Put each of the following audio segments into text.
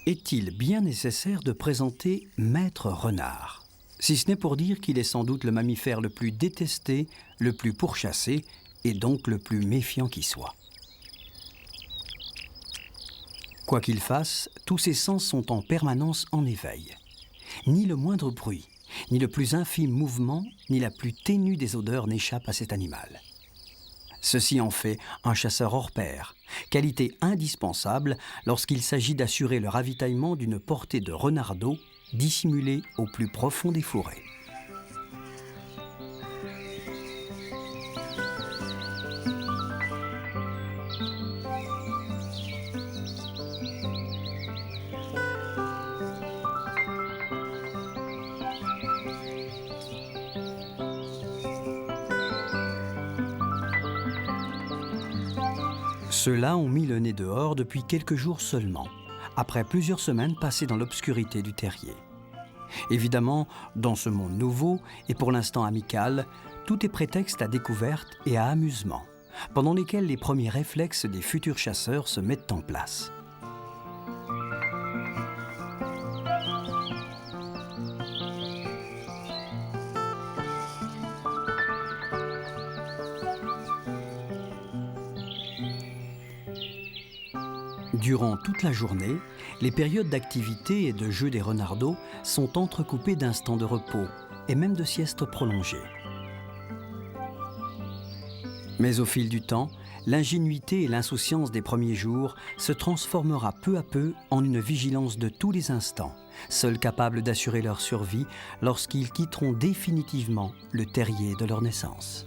Est-il bien nécessaire de présenter Maître Renard? Si ce n'est pour dire qu'il est sans doute le mammifère le plus détesté, le plus pourchassé, et donc le plus méfiant qui soit. Quoi qu'il fasse, tous ses sens sont en permanence en éveil. Ni le moindre bruit, ni le plus infime mouvement, ni la plus ténue des odeurs n'échappe à cet animal. Ceci en fait un chasseur hors pair, qualité indispensable lorsqu'il s'agit d'assurer le ravitaillement d'une portée de renardeaux dissimulée au plus profond des forêts. Ceux-là ont mis le nez dehors depuis quelques jours seulement, après plusieurs semaines passées dans l'obscurité du terrier. Évidemment, dans ce monde nouveau, et pour l'instant amical, tout est prétexte à découverte et à amusement, pendant lesquels les premiers réflexes des futurs chasseurs se mettent en place. Durant toute la journée, les périodes d'activité et de jeu des renardeaux sont entrecoupées d'instants de repos et même de siestes prolongées. Mais au fil du temps, l'ingénuité et l'insouciance des premiers jours se transformera peu à peu en une vigilance de tous les instants, seuls capables d'assurer leur survie lorsqu'ils quitteront définitivement le terrier de leur naissance.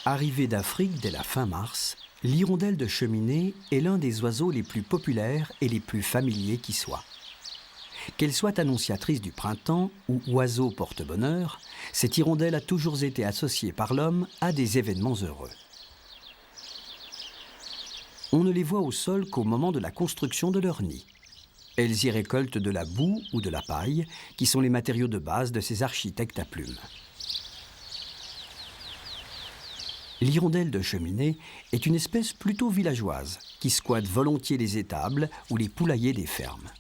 Arrivée d'Afrique dès la fin mars, l'hirondelle de cheminée est l'un des oiseaux les plus populaires et les plus familiers qui soient. Qu'elle soit annonciatrice du printemps ou oiseau porte-bonheur, cette hirondelle a toujours été associée par l'homme à des événements heureux. On ne les voit au sol qu'au moment de la construction de leur nid. Elles y récoltent de la boue ou de la paille, qui sont les matériaux de base de ces architectes à plumes. L'hirondelle de cheminée est une espèce plutôt villageoise qui squatte volontiers les étables ou les poulaillers des fermes.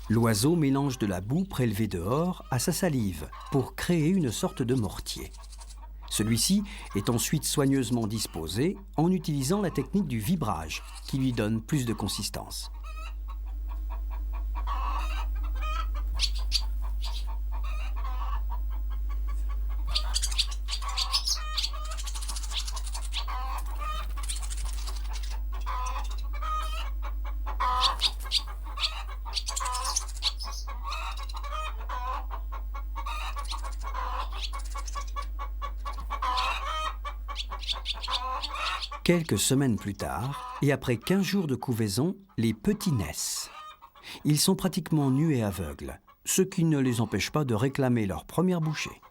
L'oiseau mélange de la boue prélevée dehors à sa salive pour créer une sorte de mortier. Celui-ci est ensuite soigneusement disposé en utilisant la technique du vibrage qui lui donne plus de consistance. Quelques semaines plus tard, et après 15 jours de couvaison, les petits naissent. Ils sont pratiquement nus et aveugles, ce qui ne les empêche pas de réclamer leur première bouchée.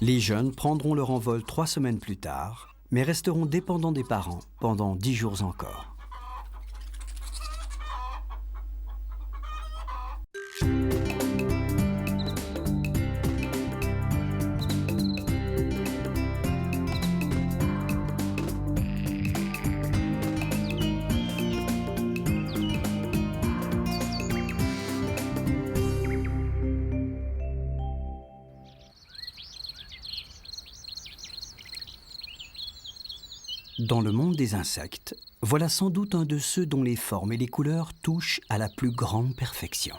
Les jeunes prendront leur envol 3 semaines plus tard, mais resteront dépendants des parents pendant 10 jours encore. Dans le monde des insectes, voilà sans doute un de ceux dont les formes et les couleurs touchent à la plus grande perfection.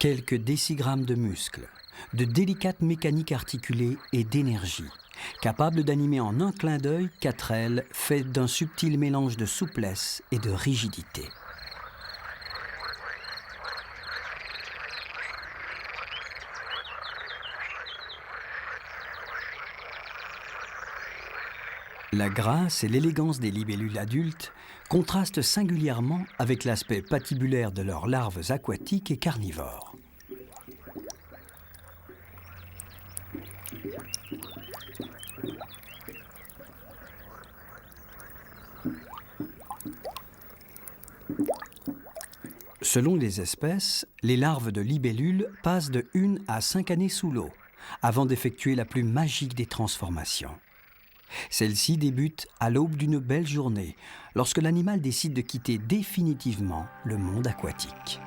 Quelques décigrammes de muscles, de délicates mécaniques articulées et d'énergie, capables d'animer en un clin d'œil 4 ailes faites d'un subtil mélange de souplesse et de rigidité. La grâce et l'élégance des libellules adultes contrastent singulièrement avec l'aspect patibulaire de leurs larves aquatiques et carnivores. Selon les espèces, les larves de libellules passent de 1 à 5 années sous l'eau, avant d'effectuer la plus magique des transformations. Celle-ci débute à l'aube d'une belle journée, lorsque l'animal décide de quitter définitivement le monde aquatique.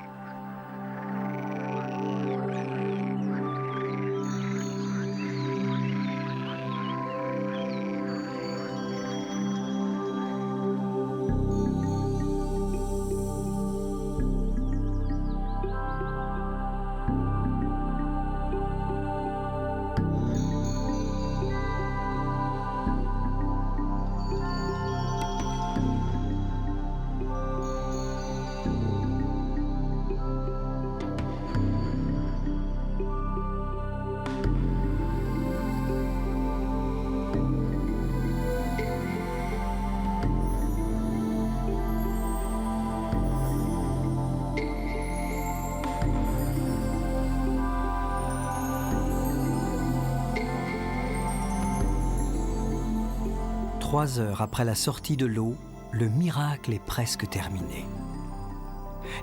Trois heures après la sortie de l'eau, le miracle est presque terminé.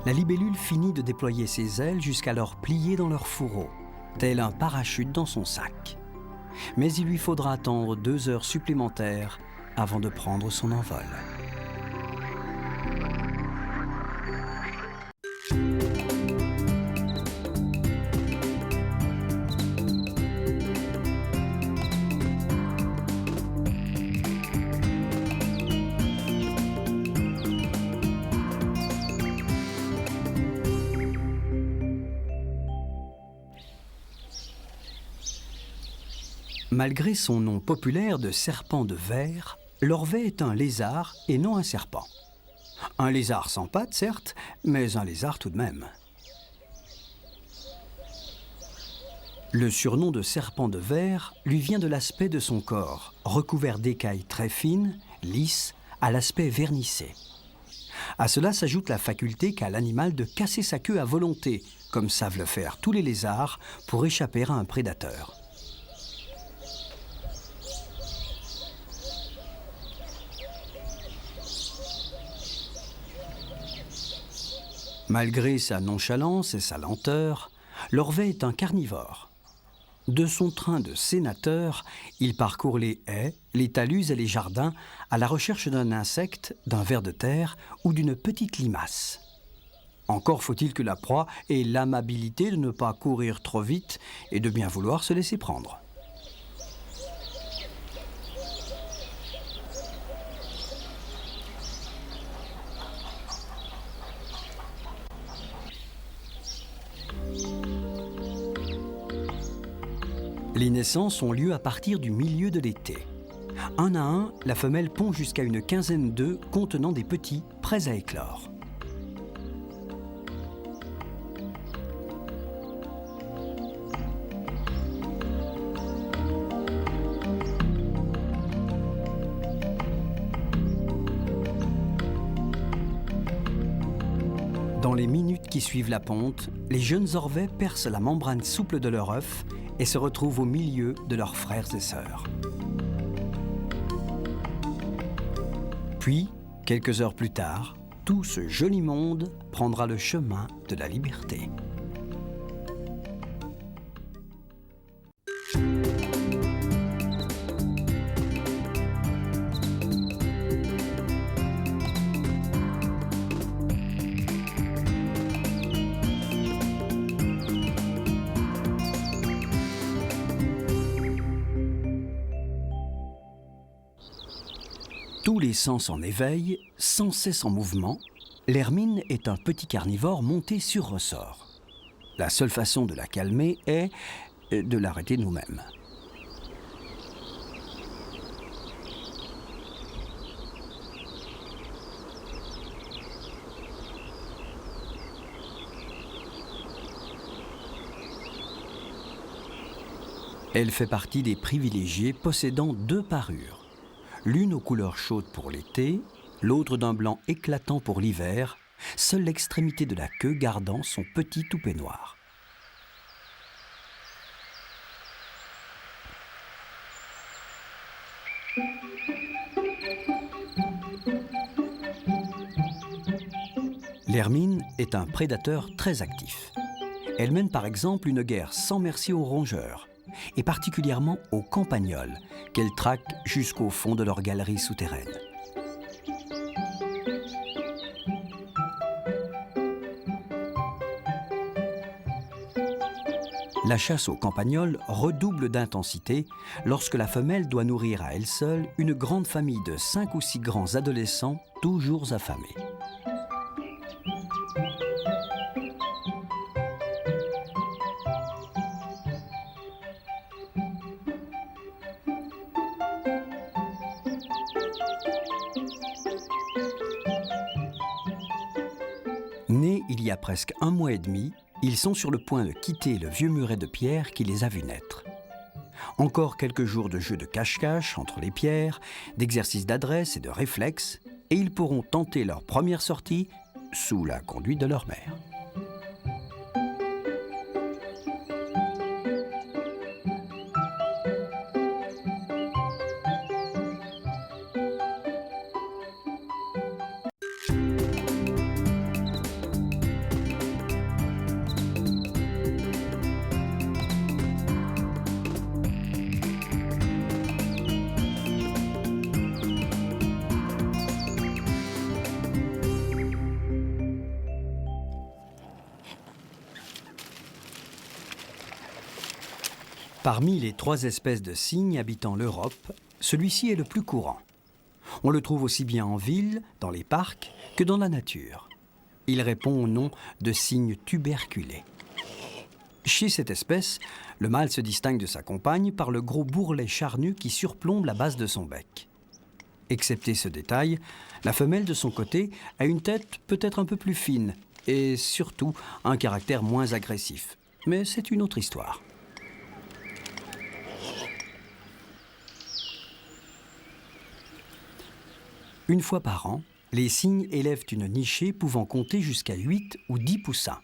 La libellule finit de déployer ses ailes jusqu'alors pliées dans leur fourreau, tel un parachute dans son sac. Mais il lui faudra attendre 2 heures supplémentaires avant de prendre son envol. Malgré son nom populaire de serpent de verre, l'orvet est un lézard et non un serpent. Un lézard sans pattes, certes, mais un lézard tout de même. Le surnom de serpent de verre lui vient de l'aspect de son corps, recouvert d'écailles très fines, lisses, à l'aspect vernissé. À cela s'ajoute la faculté qu'a l'animal de casser sa queue à volonté, comme savent le faire tous les lézards, pour échapper à un prédateur. Malgré sa nonchalance et sa lenteur, l'orvet est un carnivore. De son train de sénateur, il parcourt les haies, les talus et les jardins à la recherche d'un insecte, d'un ver de terre ou d'une petite limace. Encore faut-il que la proie ait l'amabilité de ne pas courir trop vite et de bien vouloir se laisser prendre. Les naissances ont lieu à partir du milieu de l'été. Un à un, la femelle pond jusqu'à une quinzaine d'œufs contenant des petits prêts à éclore. Dans les minutes qui suivent la ponte, les jeunes orvets percent la membrane souple de leur œuf et se retrouvent au milieu de leurs frères et sœurs. Puis, quelques heures plus tard, tout ce joli monde prendra le chemin de la liberté. Tous les sens en éveil, sans cesse en mouvement, l'hermine est un petit carnivore monté sur ressort. La seule façon de la calmer est de l'arrêter nous-mêmes. Elle fait partie des privilégiés possédant 2 parures, l'une aux couleurs chaudes pour l'été, l'autre d'un blanc éclatant pour l'hiver, seule l'extrémité de la queue gardant son petit toupet noir. L'hermine est un prédateur très actif. Elle mène par exemple une guerre sans merci aux rongeurs, et particulièrement aux campagnols, qu'elle traque jusqu'au fond de leur galerie souterraine. La chasse aux campagnols redouble d'intensité lorsque la femelle doit nourrir à elle seule une grande famille de 5 ou 6 grands adolescents toujours affamés. Nés il y a presque 1 mois et demi, ils sont sur le point de quitter le vieux muret de pierre qui les a vus naître. Encore quelques jours de jeu de cache-cache entre les pierres, d'exercices d'adresse et de réflexe, et ils pourront tenter leur première sortie sous la conduite de leur mère. Parmi les 3 espèces de cygnes habitant l'Europe, celui-ci est le plus courant. On le trouve aussi bien en ville, dans les parcs, que dans la nature. Il répond au nom de cygne tuberculé. Chez cette espèce, le mâle se distingue de sa compagne par le gros bourrelet charnu qui surplombe la base de son bec. Excepté ce détail, la femelle de son côté a une tête peut-être un peu plus fine et surtout un caractère moins agressif. Mais c'est une autre histoire. Une fois par an, les cygnes élèvent une nichée pouvant compter jusqu'à 8 ou 10 poussins.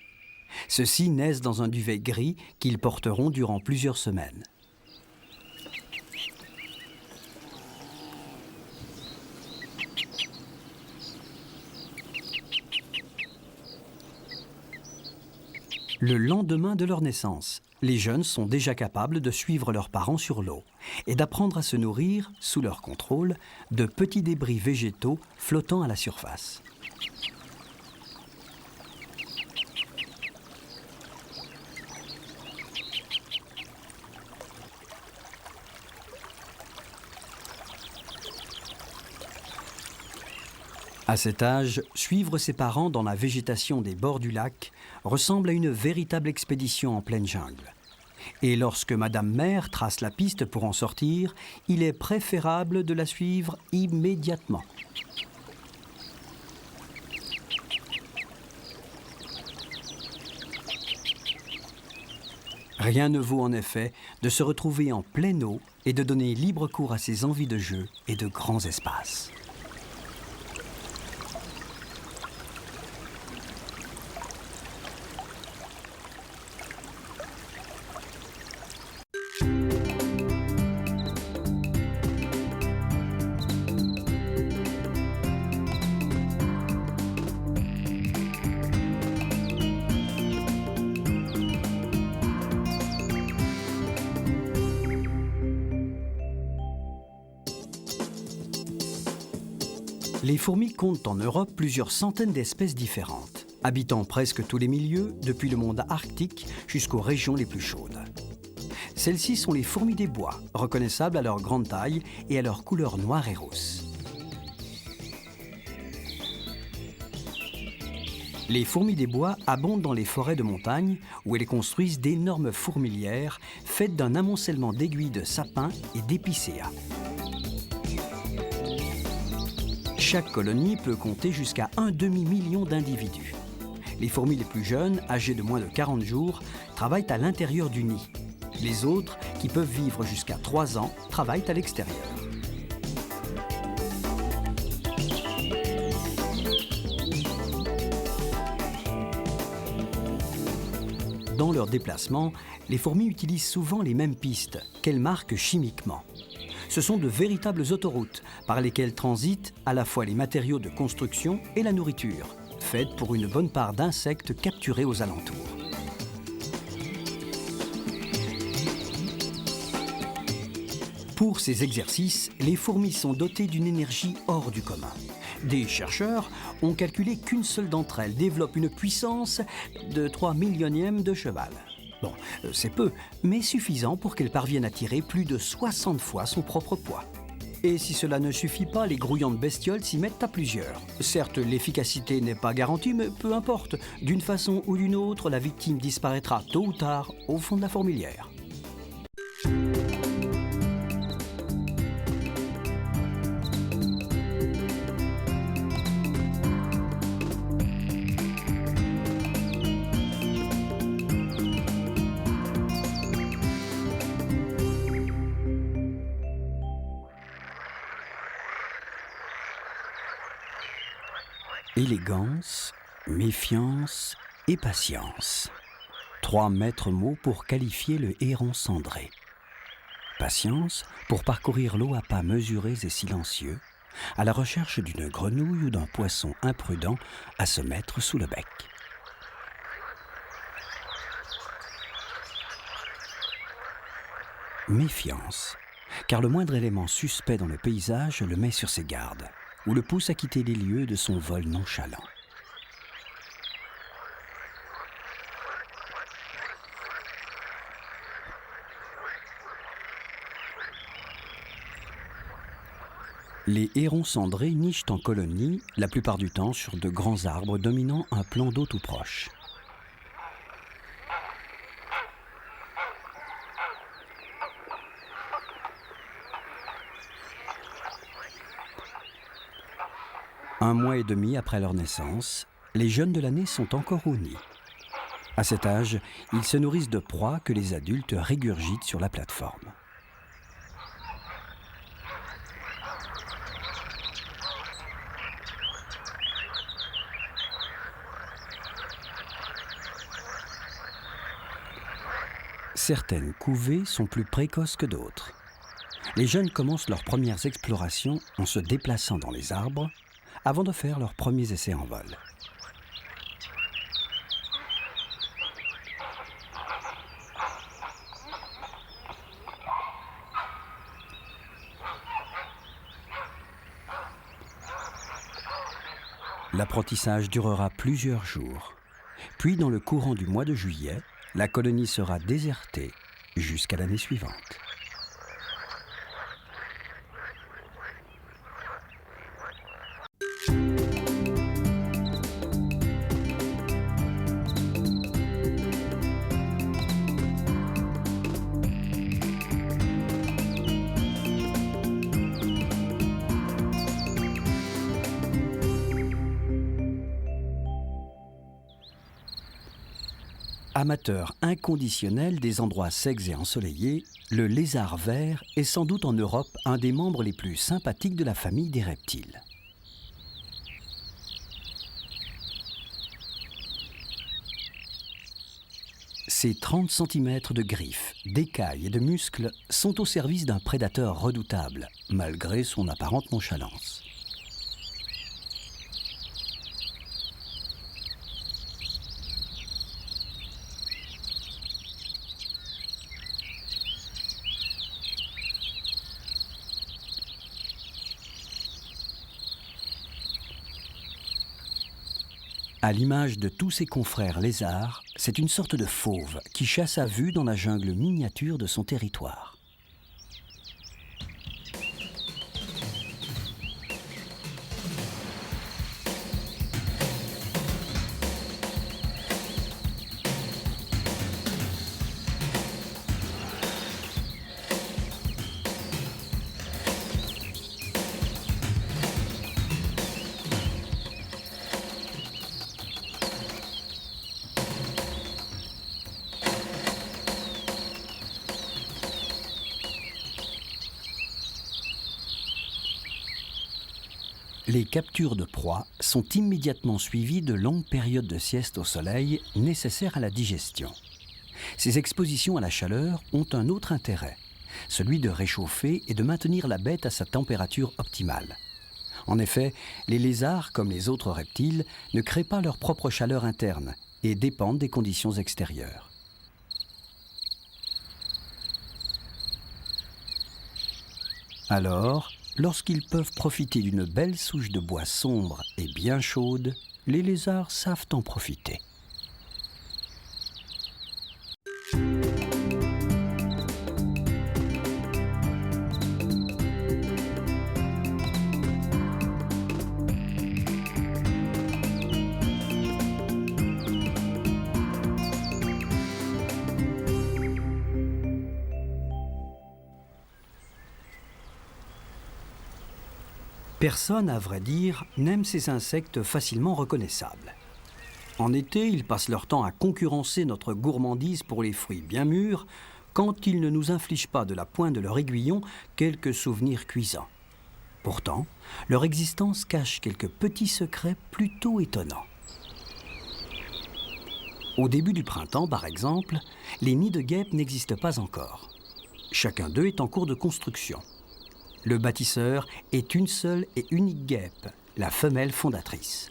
Ceux-ci naissent dans un duvet gris qu'ils porteront durant plusieurs semaines. Le lendemain de leur naissance, les jeunes sont déjà capables de suivre leurs parents sur l'eau et d'apprendre à se nourrir, sous leur contrôle, de petits débris végétaux flottant à la surface. À cet âge, suivre ses parents dans la végétation des bords du lac ressemble à une véritable expédition en pleine jungle. Et lorsque Madame Mère trace la piste pour en sortir, il est préférable de la suivre immédiatement. Rien ne vaut en effet de se retrouver en pleine eau et de donner libre cours à ses envies de jeu et de grands espaces. Les fourmis comptent en Europe plusieurs centaines d'espèces différentes, habitant presque tous les milieux, depuis le monde arctique jusqu'aux régions les plus chaudes. Celles-ci sont les fourmis des bois, reconnaissables à leur grande taille et à leur couleur noire et rousse. Les fourmis des bois abondent dans les forêts de montagne où elles construisent d'énormes fourmilières faites d'un amoncellement d'aiguilles de sapin et d'épicéas. Chaque colonie peut compter jusqu'à un demi-million d'individus. Les fourmis les plus jeunes, âgées de moins de 40 jours, travaillent à l'intérieur du nid. Les autres, qui peuvent vivre jusqu'à 3 ans, travaillent à l'extérieur. Dans leurs déplacements, les fourmis utilisent souvent les mêmes pistes qu'elles marquent chimiquement. Ce sont de véritables autoroutes par lesquelles transitent à la fois les matériaux de construction et la nourriture, faite pour une bonne part d'insectes capturés aux alentours. Pour ces exercices, les fourmis sont dotées d'une énergie hors du commun. Des chercheurs ont calculé qu'une seule d'entre elles développe une puissance de 3 millionièmes de cheval. Bon, c'est peu, mais suffisant pour qu'elle parvienne à tirer plus de 60 fois son propre poids. Et si cela ne suffit pas, les grouillantes bestioles s'y mettent à plusieurs. Certes, l'efficacité n'est pas garantie, mais peu importe. D'une façon ou d'une autre, la victime disparaîtra tôt ou tard au fond de la fourmilière. Élégance, méfiance et patience. 3 maîtres mots pour qualifier le héron cendré. Patience pour parcourir l'eau à pas mesurés et silencieux, à la recherche d'une grenouille ou d'un poisson imprudent à se mettre sous le bec. Méfiance, car le moindre élément suspect dans le paysage le met sur ses gardes, ou le pousse à quitter les lieux de son vol nonchalant. Les hérons cendrés nichent en colonie, la plupart du temps sur de grands arbres dominant un plan d'eau tout proche. Un mois et demi après leur naissance, les jeunes de l'année sont encore au nid. À cet âge, ils se nourrissent de proies que les adultes régurgitent sur la plateforme. Certaines couvées sont plus précoces que d'autres. Les jeunes commencent leurs premières explorations en se déplaçant dans les arbres avant de faire leurs premiers essais en vol. L'apprentissage durera plusieurs jours. Puis, dans le courant du mois de juillet, la colonie sera désertée jusqu'à l'année suivante. Amateur inconditionnel des endroits secs et ensoleillés, le lézard vert est sans doute en Europe un des membres les plus sympathiques de la famille des reptiles. Ses 30 cm de griffes, d'écailles et de muscles sont au service d'un prédateur redoutable, malgré son apparente nonchalance. À l'image de tous ses confrères lézards, c'est une sorte de fauve qui chasse à vue dans la jungle miniature de son territoire. Les captures de proies sont immédiatement suivies de longues périodes de sieste au soleil nécessaires à la digestion. Ces expositions à la chaleur ont un autre intérêt, celui de réchauffer et de maintenir la bête à sa température optimale. En effet, les lézards, comme les autres reptiles, ne créent pas leur propre chaleur interne et dépendent des conditions extérieures. Alors, lorsqu'ils peuvent profiter d'une belle souche de bois sombre et bien chaude, les lézards savent en profiter. Personne, à vrai dire, n'aime ces insectes facilement reconnaissables. En été, ils passent leur temps à concurrencer notre gourmandise pour les fruits bien mûrs, quand ils ne nous infligent pas de la pointe de leur aiguillon quelques souvenirs cuisants. Pourtant, leur existence cache quelques petits secrets plutôt étonnants. Au début du printemps, par exemple, les nids de guêpes n'existent pas encore. Chacun d'eux est en cours de construction. Le bâtisseur est une seule et unique guêpe, la femelle fondatrice.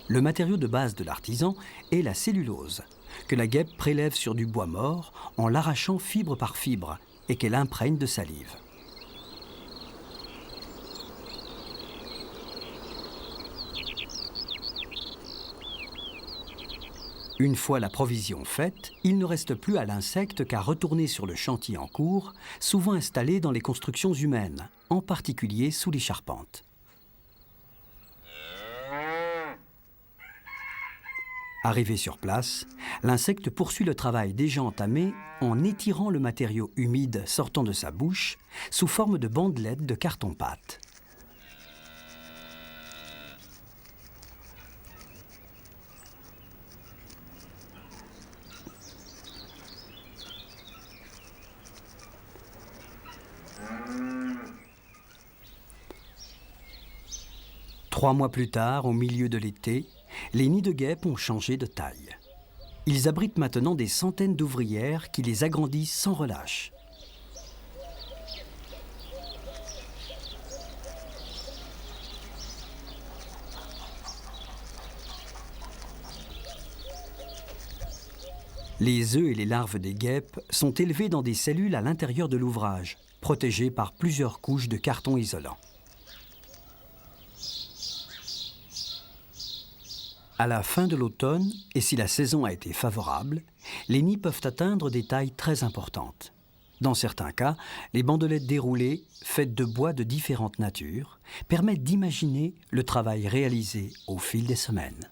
Le matériau de base de l'artisan est la cellulose, que la guêpe prélève sur du bois mort en l'arrachant fibre par fibre et qu'elle imprègne de salive. Une fois la provision faite, il ne reste plus à l'insecte qu'à retourner sur le chantier en cours, souvent installé dans les constructions humaines, en particulier sous les charpentes. Arrivé sur place, l'insecte poursuit le travail déjà entamé en étirant le matériau humide sortant de sa bouche sous forme de bandelettes de carton-pâte. Trois mois plus tard, au milieu de l'été, les nids de guêpes ont changé de taille. Ils abritent maintenant des centaines d'ouvrières qui les agrandissent sans relâche. Les œufs et les larves des guêpes sont élevés dans des cellules à l'intérieur de l'ouvrage, protégées par plusieurs couches de carton isolant. À la fin de l'automne, et si la saison a été favorable, les nids peuvent atteindre des tailles très importantes. Dans certains cas, les bandelettes déroulées, faites de bois de différentes natures, permettent d'imaginer le travail réalisé au fil des semaines.